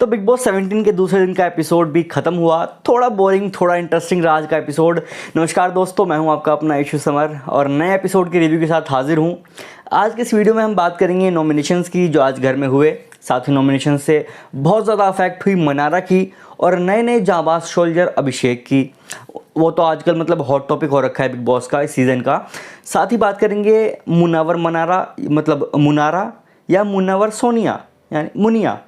तो big boss 17 के दूसरे दिन का एपिसोड भी खत्म हुआ। थोड़ा बोरिंग, थोड़ा इंटरेस्टिंग रहा आज का एपिसोड। नमस्कार दोस्तों, मैं हूं आपका अपना इशू समर और नए एपिसोड के रिव्यू के साथ हाजिर हूं। आज के इस वीडियो में हम बात करेंगे नॉमिनेशंस की जो आज घर में हुए, साथ ही नॉमिनेशन से बहुत ज़्यादा अफेक्ट हुई मनारा की और नए नए जांबाज सोल्जर अभिषेक की। वो तो आजकल मतलब हॉट टॉपिक हो रखा है बिग बॉस का इस सीज़न का। साथ ही बात करेंगे मुनावर मनारा, मतलब मुनारा या मुनावर सोनिया यानी मुनिया,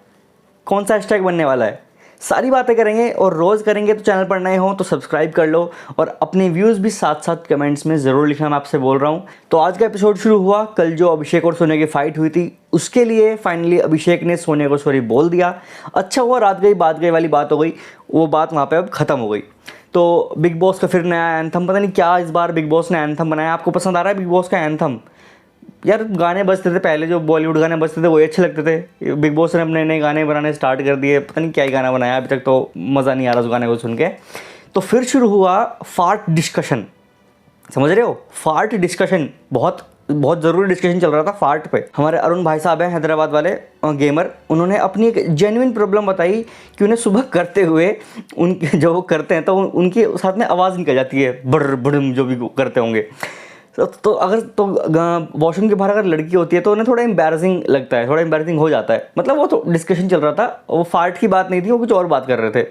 कौन सा हैशटैग बनने वाला है, सारी बातें करेंगे और रोज़ करेंगे। तो चैनल पर नए हो तो सब्सक्राइब कर लो और अपने व्यूज़ भी साथ साथ कमेंट्स में ज़रूर लिखना, मैं आपसे बोल रहा हूँ। तो आज का एपिसोड शुरू हुआ कल जो अभिषेक और सोनिया की फाइट हुई थी उसके लिए फाइनली अभिषेक ने सोनिया को सॉरी बोल दिया। अच्छा हुआ, रात गई बात गई वाली बात हो गई, वो बात वहाँ पर अब ख़त्म हो गई। तो बिग बॉस का फिर नया एंथम, पता नहीं क्या इस बार बिग बॉस ने एंथम बनाया। आपको पसंद आ रहा है बिग बॉस का एंथम? यार गाने बजते थे पहले, जो बॉलीवुड गाने बजते थे वही अच्छे लगते थे। बिग बॉस ने अपने नए गाने बनाने स्टार्ट कर दिए, पता नहीं क्या ही गाना बनाया, अभी तक तो मज़ा नहीं आ रहा उस गाने को सुन के। तो फिर शुरू हुआ फार्ट डिस्कशन, समझ रहे हो? फार्ट डिस्कशन बहुत बहुत ज़रूरी डिस्कशन चल रहा था फार्ट पे। हमारे अरुण भाई साहब हैं हैदराबाद वाले गेमर, उन्होंने अपनी एक जेन्युइन प्रॉब्लम बताई कि उन्हें सुबह करते हुए उनके जो वो करते हैं तो उनके साथ में आवाज़ निकल जाती है, बड़ बड़म जो भी करते होंगे। तो अगर तो वॉशरूम के बाहर अगर लड़की होती है तो उन्हें थोड़ा एम्बैरसिंग लगता है, थोड़ा एम्बैरसिंग हो जाता है। मतलब वो तो डिस्कशन चल रहा था, वो फार्ट की बात नहीं थी, वो कुछ और बात कर रहे थे।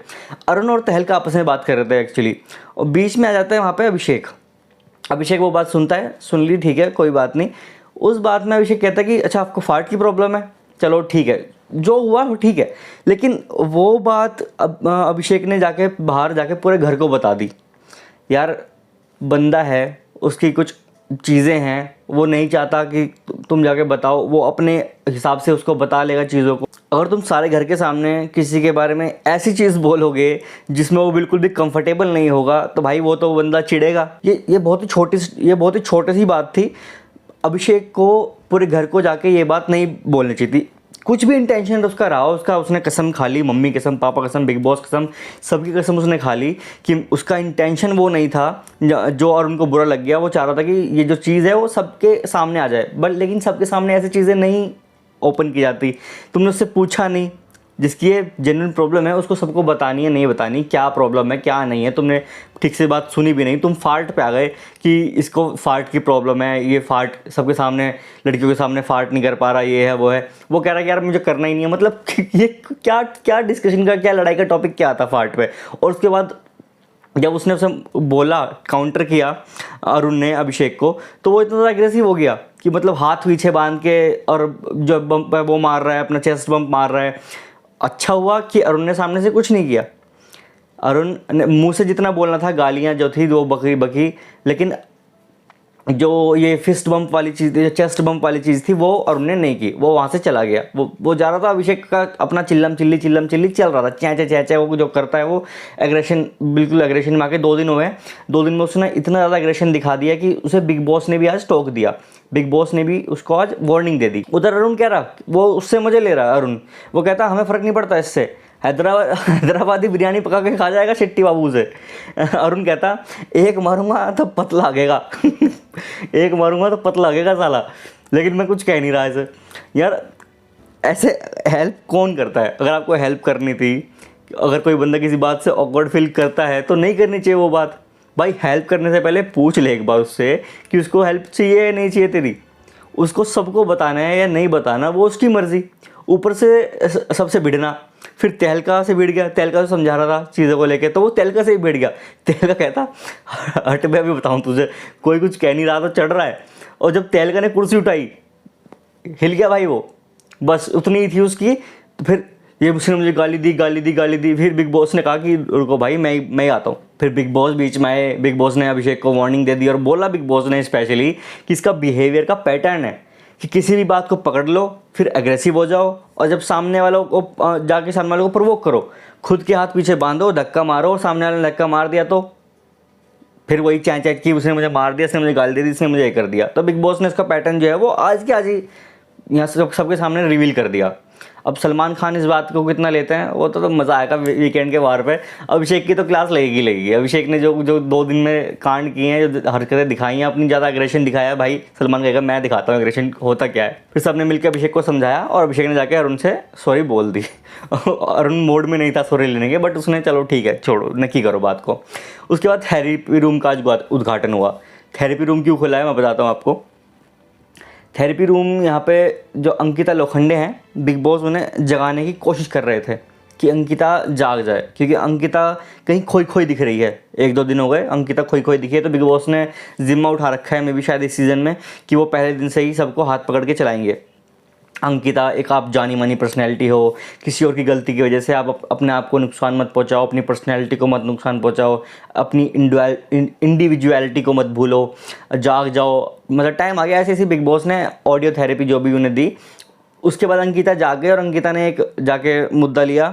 अरुण और तहलका आपस में बात कर रहे थे एक्चुअली, और बीच में आ जाता है वहाँ पे अभिषेक। अभिषेक वो बात सुनता है, सुन ली, ठीक है कोई बात नहीं। उस बात में अभिषेक कहता है कि अच्छा आपको फार्ट की प्रॉब्लम है, चलो ठीक है, जो हुआ वो ठीक है। लेकिन वो बात अभिषेक ने जाके बाहर जाके पूरे घर को बता दी। यार बंदा है, उसकी कुछ चीज़ें हैं, वो नहीं चाहता कि तुम जाके बताओ, वो अपने हिसाब से उसको बता लेगा चीज़ों को। अगर तुम सारे घर के सामने किसी के बारे में ऐसी चीज़ बोलोगे जिसमें वो बिल्कुल भी कंफर्टेबल नहीं होगा तो भाई वो तो बंदा चिढ़ेगा। ये बहुत ही छोटी सी बात थी। अभिषेक को पूरे घर को जाके ये बात नहीं बोलनी चाहिए थी। कुछ भी इंटेंशन उसका रहा, उसने कसम खा ली, मम्मी कसम, पापा कसम, बिग बॉस कसम, सबकी कसम उसने खा ली कि उसका इंटेंशन वो नहीं था जो, और उनको बुरा लग गया। वो चाह रहा था कि ये जो चीज़ है वो सबके सामने आ जाए, बट लेकिन सबके सामने ऐसी चीज़ें नहीं ओपन की जाती। तुमने उससे पूछा नहीं, जिसकी ये जेन्युइन प्रॉब्लम है उसको सबको बतानी है, नहीं बतानी क्या प्रॉब्लम है क्या नहीं है। तुमने ठीक से बात सुनी भी नहीं, तुम फार्ट पे आ गए कि इसको फार्ट की प्रॉब्लम है, ये फार्ट सबके सामने, लड़कियों के सामने फार्ट नहीं कर पा रहा, ये है वो है। वो कह रहा है कि यार मुझे करना ही नहीं है। मतलब ये क्या क्या डिस्कशन का, क्या लड़ाई का टॉपिक क्या आता फार्ट पे? और उसके बाद जब उसने उसे बोला, काउंटर किया अरुण ने अभिषेक को, तो वो इतना ज़्यादा एग्रेसिव हो गया कि मतलब हाथ पीछे बांध के और जो बम्प है वो मार रहा है, अपना चेस्ट बम्प मार रहा है। अच्छा हुआ कि अरुण ने सामने से कुछ नहीं किया। अरुण ने मुंह से जितना बोलना था, गालियां जो थी वो बकी बकी, लेकिन जो ये फिस्ट बम्प वाली चीज़ थी, चेस्ट बम्प वाली चीज़ थी, वो अरुण ने नहीं की। वो वहाँ से चला गया। वो जा रहा था अभिषेक का अपना चिल्लम चिल्ली चल रहा था, चै चै वो जो करता है वो एग्रेशन, बिल्कुल एग्रेशन में आके 2 दिन हुए। 2 दिन में उसने इतना ज़्यादा एग्रेशन दिखा दिया कि उसे बिग बॉस ने भी आज टोक दिया, बिग बॉस ने भी उसको आज वार्निंग दे दी। उधर अरुण कह रहा, वो उससे मजे ले रहा है अरुण, वो कहता हमें फ़र्क नहीं पड़ता इससे, हैदराबादी बिरयानी पका के खा जाएगा शेट्टी बाबू से। अरुण कहता एक मारूंगा तो पतला लगेगा एक मारूंगा तो पतला लगेगा साला। लेकिन मैं कुछ कह नहीं रहा ऐसे। यार ऐसे हेल्प कौन करता है? अगर आपको हेल्प करनी थी, अगर कोई बंदा किसी बात से ऑकवर्ड फील करता है तो नहीं करनी चाहिए वो बात। भाई हेल्प करने से पहले पूछ ले एक बार उससे कि उसको हेल्प चाहिए या नहीं चाहिए तेरी। उसको सबको बताना है या नहीं बताना वो उसकी मर्ज़ी। ऊपर से सबसे भिड़ना, फिर तहलका से भिड़ गया, तहलका से समझा रहा था चीज़ों को लेके, तो वो तहलका से ही भिड़ गया। तहलका कहता हट मैं अभी बताऊँ तुझे, कोई कुछ कह नहीं रहा तो चढ़ रहा है। और जब तहलका ने कुर्सी उठाई हिल गया भाई वो, बस उतनी ही थी उसकी। तो फिर ये उसने मुझे गाली दी। फिर बिग बॉस ने कहा कि रुको भाई मैं आता हूँ। फिर बिग बॉस बीच में आए, बिग बॉस ने अभिषेक को वार्निंग दे दी और बोला बिग बॉस ने स्पेशली कि इसका बिहेवियर का पैटर्न है कि किसी भी बात को पकड़ लो, फिर एग्रेसिव हो जाओ, और जब सामने वालों को जाके सामने वालों को प्रोवोक करो, खुद के हाथ पीछे बांधो, धक्का मारो, और सामने वाले ने धक्का मार दिया तो फिर वही चैं कि उसने मुझे मार दिया, इसने मुझे गाली दे दी, इसने मुझे ये कर दिया। तो बिग बॉस ने इसका पैटर्न जो है वो आज के आज ही यहाँ से सबके सामने रिवील कर दिया। अब सलमान खान इस बात को कितना लेते हैं वो तो मज़ा आएगा वीकेंड के बार पे। अभिषेक की तो क्लास लगेगी। अभिषेक ने जो जो 2 दिन में कांड किए हैं, जो हरकतें दिखाई हैं, अपनी ज़्यादा एग्रेशन दिखाया है, भाई सलमान कहेगा मैं दिखाता हूँ एग्रेशन होता क्या है। फिर सबने मिलकर अभिषेक को समझाया और अभिषेक ने जाके अरुण से सॉरी बोल दी। अरुण मोड में नहीं था सॉरी लेने के, बट उसने चलो ठीक है छोड़ो, नकी करो बात को। उसके बाद थेरेपी रूम का उद्घाटन हुआ। थेरेपी रूम क्यों खुला है मैं बताता हूँ आपको। थेरेपी रूम यहाँ पे जो अंकिता लोखंडे हैं, बिग बॉस उन्हें जगाने की कोशिश कर रहे थे कि अंकिता जाग जाए, क्योंकि अंकिता कहीं खोई खोई दिख रही है। 1-2 दिन हो गए अंकिता खोई खोई दिखी है, तो बिग बॉस ने जिम्मा उठा रखा है मे भी शायद इस सीज़न में कि वो पहले दिन से ही सबको हाथ पकड़ के चलाएंगे। अंकिता एक आप जानी मानी पर्सनैलिटी हो, किसी और की गलती की वजह से आप अपने आप को नुकसान मत पहुंचाओ, अपनी पर्सनैलिटी को मत नुकसान पहुंचाओ, अपनी इंडिविजुअलिटी को मत भूलो, जाग जाओ। मतलब टाइम आ गया ऐसे ऐसी बिग बॉस ने ऑडियो थेरेपी जो भी उन्हें दी। उसके बाद अंकिता जाग गई और अंकिता ने एक जाके मुद्दा लिया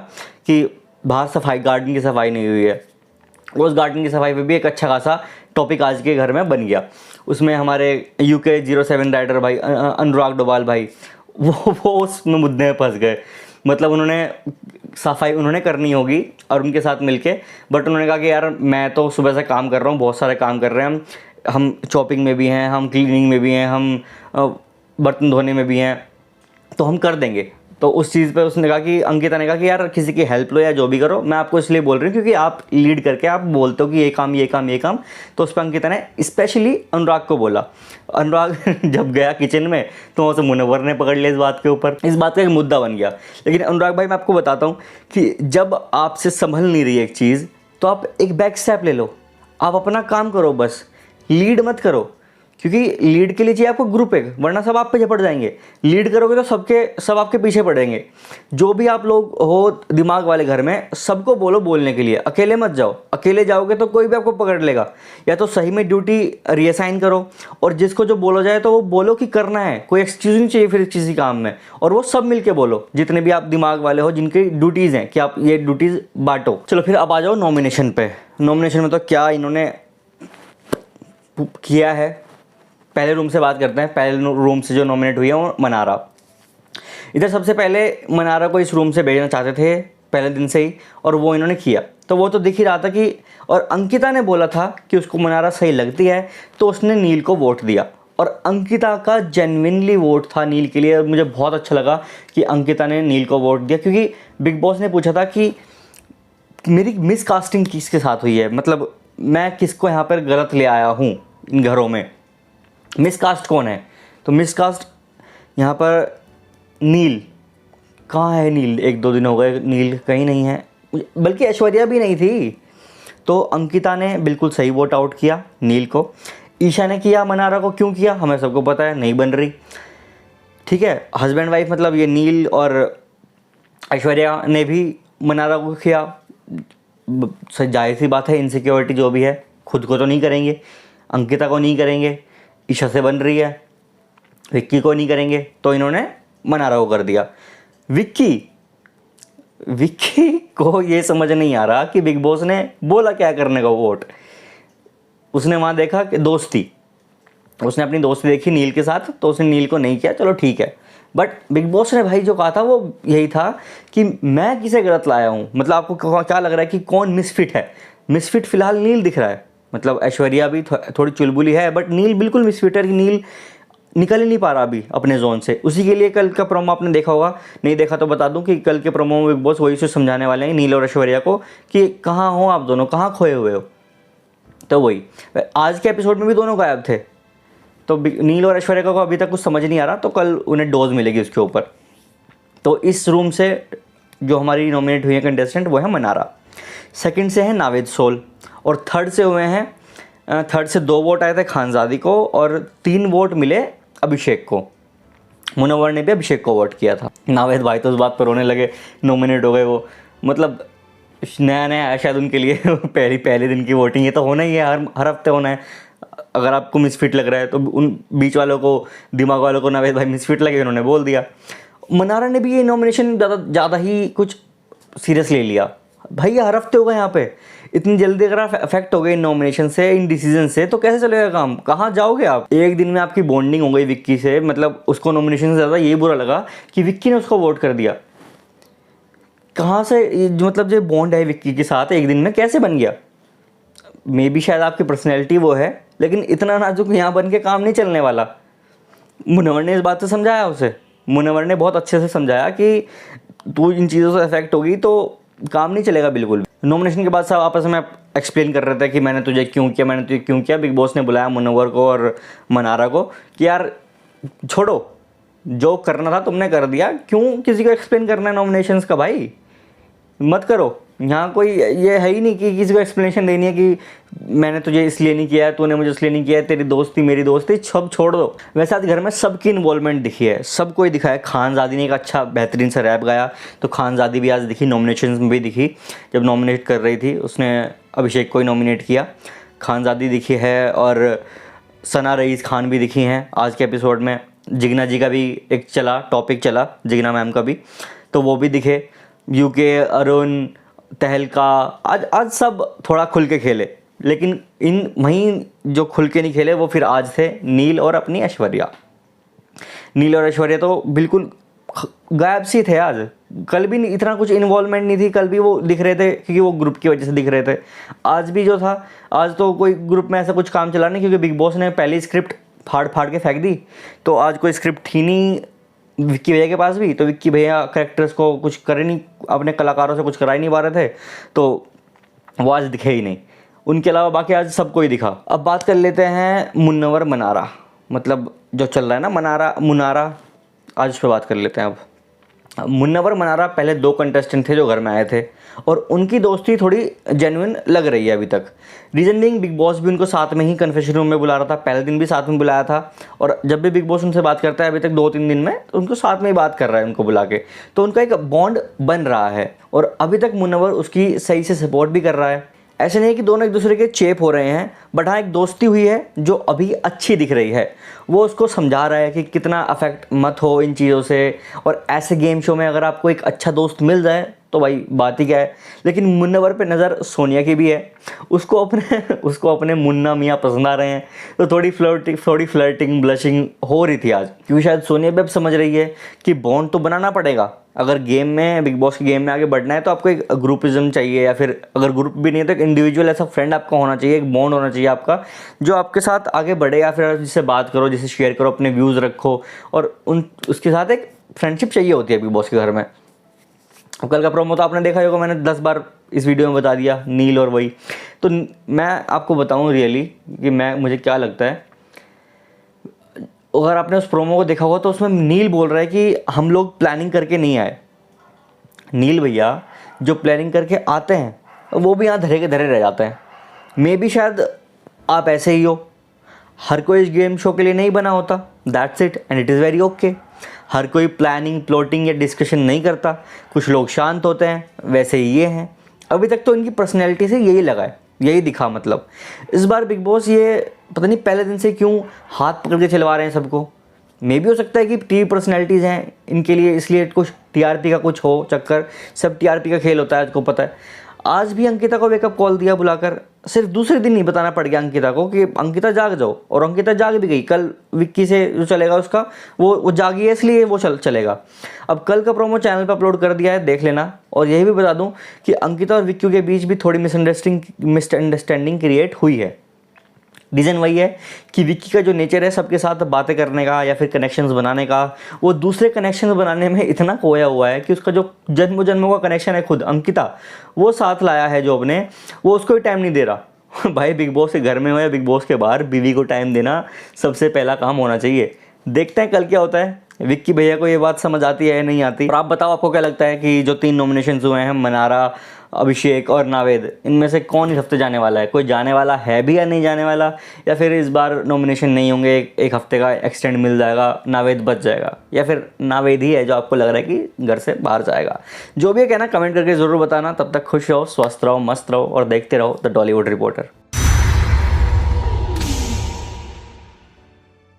कि बाहर सफाई, गार्डन की सफाई नहीं हुई है। उस गार्डन की सफाई पे भी एक अच्छा खासा टॉपिक आज के घर में बन गया। उसमें हमारे UK 07 राइडर भाई अनुराग डोभाल भाई वो उसमें मुद्दे में फंस गए। मतलब उन्होंने सफाई उन्होंने करनी होगी और उनके साथ मिलके, बट उन्होंने कहा कि यार मैं तो सुबह से काम कर रहा हूँ, बहुत सारे काम कर रहे हैं हम चॉपिंग में भी हैं, हम क्लीनिंग में भी हैं, हम बर्तन धोने में भी हैं, तो हम कर देंगे। तो उस चीज़ पे उसने कहा कि अंकिता ने कहा कि यार किसी की हेल्प लो या जो भी करो, मैं आपको इसलिए बोल रही हूँ क्योंकि आप लीड करके आप बोलते हो कि ये काम ये काम ये काम। तो उस पर अंकिता ने स्पेशली अनुराग को बोला। अनुराग जब गया किचन में तो वहाँ से मुनव्वर ने पकड़ लिया इस बात के ऊपर, इस बात का एक मुद्दा बन गया। लेकिन अनुराग भाई मैं आपको बताता हूँ कि जब आपसे संभल नहीं रही एक चीज़ तो आप एक बैक स्टेप ले लो, आप अपना काम करो, बस लीड मत करो, क्योंकि लीड के लिए चाहिए आपको ग्रुप एक, वरना सब आप पे झपट जाएंगे। लीड करोगे तो सब आपके पीछे पड़ेंगे। जो भी आप लोग हो दिमाग वाले घर में, सबको बोलो बोलने के लिए, अकेले मत जाओ। अकेले जाओगे तो कोई भी आपको पकड़ लेगा। या तो सही में ड्यूटी रीअसाइन करो और जिसको जो बोला जाए तो वो बोलो कि करना है, कोई एक्सक्यूज नहीं चाहिए फिर किसी काम में, और वो सब मिल के बोलो जितने भी आप दिमाग वाले हो जिनकी ड्यूटीज़ हैं कि आप ये ड्यूटीज़ बांटो। चलो फिर अब आ जाओ नॉमिनेशन पे। नॉमिनेशन में तो क्या इन्होंने किया है। पहले रूम से बात करते हैं। पहले रूम से जो नॉमिनेट हुई है वो मनारा। इधर सबसे पहले मनारा को इस रूम से भेजना चाहते थे पहले दिन से ही, और वो इन्होंने किया। तो वो तो दिख ही रहा था कि, और अंकिता ने बोला था कि उसको मनारा सही लगती है, तो उसने नील को वोट दिया। और अंकिता का जेन्युइनली वोट था नील के लिए। मुझे बहुत अच्छा लगा कि अंकिता ने नील को वोट दिया, क्योंकि बिग बॉस ने पूछा था कि मेरी मिसकास्टिंग किसके साथ हुई है, मतलब मैं किसको यहाँ पर गलत ले आया हूँ इन घरों में, मिसकास्ट कौन है। तो मिसकास्ट यहाँ पर नील, कहाँ है नील? 1-2 दिन हो गए नील कहीं नहीं है, बल्कि ऐश्वर्या भी नहीं थी। तो अंकिता ने बिल्कुल सही वोट आउट किया नील को। ईशा ने किया मनारा को, क्यों किया हमें सबको पता है, नहीं बन रही, ठीक है। हस्बैंड वाइफ मतलब ये नील और ऐश्वर्या ने भी मनारा को किया। जाहिर सी बात है, इनसिक्योरिटी जो भी है खुद को तो नहीं करेंगे, अंकिता को नहीं करेंगे, ईशा से बन रही है, विक्की को नहीं करेंगे, तो इन्होंने मनारा को कर दिया। विक्की को ये समझ नहीं आ रहा कि बिग बॉस ने बोला क्या करने का वोट। उसने वहाँ देखा कि दोस्ती, उसने अपनी दोस्ती देखी नील के साथ, तो उसने नील को नहीं किया, चलो ठीक है। बट बिग बॉस ने भाई जो कहा था वो यही था कि मैं किसे गलत लाया हूँ। मतलब आपको क्या लग रहा है कि कौन मिसफिट है? मिसफिट फिलहाल नील दिख रहा है। मतलब ऐश्वर्या भी थोड़ी चुलबुली है, बट नील बिल्कुल मिसफिट है कि नील निकल ही नहीं पा रहा अभी अपने जोन से। उसी के लिए कल का प्रोमो आपने देखा होगा, नहीं देखा तो बता दूं कि कल के प्रोमो में बिग बॉस वही से समझाने वाले हैं नील और ऐश्वर्या को कि कहाँ हो आप दोनों, कहाँ खोए हुए हो। तो वही आज के एपिसोड में भी दोनों गायब थे, तो नील और ऐश्वर्या को अभी तक कुछ समझ नहीं आ रहा, तो कल उन्हें डोज मिलेगी उसके ऊपर। तो इस रूम से जो हमारी नॉमिनेट हुई है कंटेस्टेंट वो है मनारा, सेकंड से है नावेद सोल, और थर्ड से हुए हैं, थर्ड से 2 वोट आए थे खानजादी को और 3 वोट मिले अभिषेक को। मुनव्वर ने भी अभिषेक को वोट किया था। नावेद भाई तो उस बात पर रोने लगे, नॉमिनेट हो गए वो। मतलब नया नया है शायद उनके लिए पहले दिन की वोटिंग, ये तो होना ही है, हर हफ्ते होना है। अगर आपको मिसफिट लग रहा है तो उन बीच वालों को, दिमाग वालों को नावेद भाई मिसफिट लगे, उन्होंने बोल दिया। मनारा ने भी ये नॉमिनेशन ज़्यादा ही कुछ सीरियस ले लिया। भाई हर हफ्ते होगा यहाँ पे, इतनी जल्दी अगर आप अफेक्ट हो गए इन नॉमिनेशन से, इन डिसीजन से, तो कैसे चलेगा काम? कहाँ जाओगे आप? एक दिन में आपकी बॉन्डिंग हो गई विक्की से, मतलब उसको नॉमिनेशन से ज़्यादा ये बुरा लगा कि विक्की ने उसको वोट कर दिया। कहाँ से मतलब जो बॉन्ड है विक्की के साथ एक दिन में कैसे बन गया? मे बी शायद आपकी पर्सनैलिटी वो है, लेकिन इतना नाजुक यहाँ बन के काम नहीं चलने वाला। मुनव्वर ने इस बात से समझाया उसे, मुनव्वर ने बहुत अच्छे से समझाया कि तू इन चीज़ों से अफेक्ट होगी तो काम नहीं चलेगा बिल्कुल। नॉमिनेशन के बाद सब आपस में एक्सप्लेन कर रहे थे कि मैंने तुझे क्यों किया, मैंने तुझे क्यों किया। बिग बॉस ने बुलाया मुनव्वर को और मनारा को कि यार छोड़ो, जो करना था तुमने कर दिया, क्यों किसी को एक्सप्लेन करना है नॉमिनेशंस का? भाई मत करो। यहाँ कोई ये है ही नहीं कि किसी को एक्सप्लेनेशन देनी है कि मैंने तुझे इसलिए नहीं किया है, तूने मुझे इसलिए नहीं किया है, तेरी दोस्ती मेरी दोस्ती, सब छोड़ दो। वैसे आज घर में सबकी इन्वॉल्वमेंट दिखी है, सब कोई दिखा है। खानज़ादी ने एक अच्छा बेहतरीन सा रैप गाया, तो खानज़ादी भी आज दिखी, नॉमिनेशन में भी दिखी। जब नॉमिनेट कर रही थी उसने अभिषेक को ही नॉमिनेट किया, खानज़ादी दिखी है। और सना रईस खान भी दिखी हैं आज के एपिसोड में। जिग्ना जी का भी एक टॉपिक चला, जिग्ना मैम का भी, तो वो भी दिखे। यूके, अरुण, तहलका, आज सब थोड़ा खुल के खेले, लेकिन इन वहीं जो खुल के नहीं खेले वो फिर आज थे नील और अपनी ऐश्वर्या। नील और ऐश्वर्या तो बिल्कुल गायब सी थे आज। कल भी इतना कुछ इन्वॉल्वमेंट नहीं थी, कल भी वो दिख रहे थे क्योंकि वो ग्रुप की वजह से दिख रहे थे। आज भी जो था, आज तो कोई ग्रुप में ऐसा कुछ काम चला नहीं, क्योंकि बिग बॉस ने पहली स्क्रिप्ट फाड़ के फेंक दी, तो आज कोई स्क्रिप्ट थी नहीं विक्की भैया के पास भी। तो विक्की भैया कैरेक्टर्स को कुछ करे नहीं, अपने कलाकारों से कुछ करा ही नहीं पा रहे थे, तो वो आज दिखे ही नहीं। उनके अलावा बाकी आज सबको ही दिखा। अब बात कर लेते हैं मुनव्वर मनारा, मतलब जो चल रहा है ना मुनारा, आज उस पर बात कर लेते हैं। अब मुनव्वर मनारा पहले 2 कंटेस्टेंट थे जो घर में आए थे, और उनकी दोस्ती थोड़ी जेन्युइन लग रही है अभी तक। रीजन बिंग, बिग बॉस भी उनको साथ में ही कन्फेशन रूम में बुला रहा था, पहले दिन भी साथ में बुलाया था, और जब भी बिग बॉस उनसे बात करता है अभी तक 2-3 दिन में, तो उनको साथ में ही बात कर रहा है उनको बुला के, तो उनका एक बॉन्ड बन रहा है। और अभी तक मुनव्वर उसकी सही से सपोर्ट भी कर रहा है। ऐसे नहीं कि दोनों एक दूसरे के चेप हो रहे हैं, बट हाँ एक दोस्ती हुई है जो अभी अच्छी दिख रही है। वो उसको समझा रहा है कि कितना अफेक्ट मत हो इन चीज़ों से, और ऐसे गेम शो में अगर आपको एक अच्छा दोस्त मिल जाए तो भाई बात ही क्या है। लेकिन मुनव्वर पे नज़र सोनिया की भी है, उसको अपने मुन्ना मियाँ पसंद आ रहे हैं, तो थोड़ी फ्लर्टिंग ब्लशिंग हो रही थी आज, क्योंकि शायद सोनिया भी अब समझ रही है कि बॉन्ड तो बनाना पड़ेगा। अगर गेम में, बिग बॉस के गेम में आगे बढ़ना है तो आपको एक ग्रुपिज्म चाहिए, या फिर अगर ग्रुप भी नहीं है तो एक इंडिविजुअल ऐसा फ्रेंड आपका होना चाहिए, एक बॉन्ड होना चाहिए आपका, जो आपके साथ आगे बढ़े, या फिर जिससे बात करो, जिससे शेयर करो, अपने व्यूज़ रखो, और उसके साथ एक फ्रेंडशिप चाहिए होती है बिग बॉस के घर में। अब कल का प्रोमो तो आपने देखा ही होगा, मैंने 10 बार इस वीडियो में बता दिया, नील और वही। तो मैं आपको बताऊं रियली कि मुझे क्या लगता है। अगर आपने उस प्रोमो को देखा होगा तो उसमें नील बोल रहा है कि हम लोग प्लानिंग करके नहीं आए। नील भैया जो प्लानिंग करके आते हैं वो भी यहाँ धरे के धरे रह जाते हैं। मे बी शायद आप ऐसे ही हो, हर कोई इस गेम शो के लिए नहीं बना होता, that's it and it is very okay. हर कोई प्लानिंग, प्लॉटिंग या डिस्कशन नहीं करता, कुछ लोग शांत होते हैं, वैसे ही ये हैं। अभी तक तो इनकी पर्सनैलिटी से यही लगा है, यही दिखा। मतलब इस बार बिग बॉस ये पता नहीं पहले दिन से क्यों हाथ पकड़ के चलवा रहे हैं सबको। मे भी हो सकता है कि टीवी पर्सनैलिटीज़ हैं इनके लिए, इसलिए कुछ टीआरपी का कुछ हो चक्कर, सब टीआरपी का खेल होता है, आपको पता है। आज भी अंकिता को वेकअप कॉल दिया बुलाकर, सिर्फ दूसरे दिन नहीं बताना पड़ गया अंकिता को कि अंकिता जाग जाओ, और अंकिता जाग भी गई। कल विक्की से जो चलेगा उसका, वो जागी है इसलिए वो चलेगा। अब कल का प्रोमो चैनल पर अपलोड कर दिया है, देख लेना। और यही भी बता दूं कि अंकिता और विक्की के बीच भी थोड़ी मिसअंडरस्टैंडिंग क्रिएट हुई है। रीज़न वही है कि विक्की का जो नेचर है सबके साथ बातें करने का या फिर कनेक्शंस बनाने का, वो दूसरे कनेक्शंस बनाने में इतना खोया हुआ है कि उसका जो जन्मों का कनेक्शन है खुद अंकिता, वो साथ लाया है जो अपने, वो उसको भी टाइम नहीं दे रहा। भाई बिग बॉस के घर में हो या बिग बॉस के बाहर, बीवी को टाइम देना सबसे पहला काम होना चाहिए। देखते हैं कल क्या होता है, विक्की भैया को ये बात समझ आती है या नहीं आती। और आप बताओ, आपको क्या लगता है कि जो 3 नॉमिनेशंस हुए हैं, मनारा, अभिषेक और नावेद, इनमें से कौन इस हफ्ते जाने वाला है? कोई जाने वाला है भी या नहीं जाने वाला, या फिर इस बार नॉमिनेशन नहीं होंगे, एक हफ्ते का एक्सटेंड मिल जाएगा, नावेद बच जाएगा, या फिर नावेद ही है जो आपको लग रहा है कि घर से बाहर जाएगा? जो भी है कहना कमेंट करके ज़रूर बताना। तब तक खुश रहो, स्वस्थ रहो, मस्त रहो और देखते रहो द टॉलीवुड रिपोर्टर।